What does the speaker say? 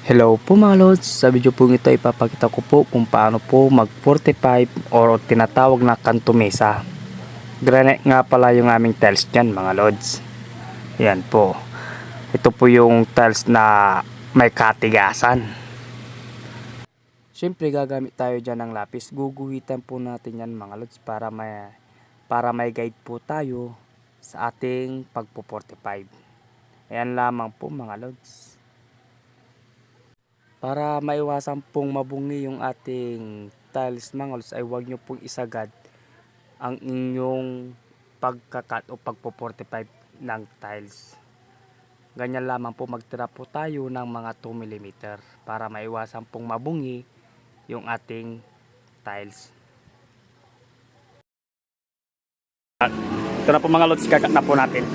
Hello po mga lods, sa video po ito ipapakita ko po kung paano po mag 45 or tinatawag na kanto mesa. Granite nga pala yung aming tiles dyan mga lods. Yan po. Ito po yung tiles na may katigasan. Siyempre gagamit tayo dyan ng lapis. Guguhitan po natin yan mga lods para may guide po tayo sa ating pagpo 45. Ayan lamang po mga lods. Para maiwasan pong mabungi yung ating tiles mga lods ay huwag nyo pong isagad ang inyong pagkakat o pagpo 45 ng tiles. Ganyan lamang po, magtira po tayo ng mga 2 mm para maiwasan pong mabungi yung ating tiles. Ito na po mga lods, kakat na po natin.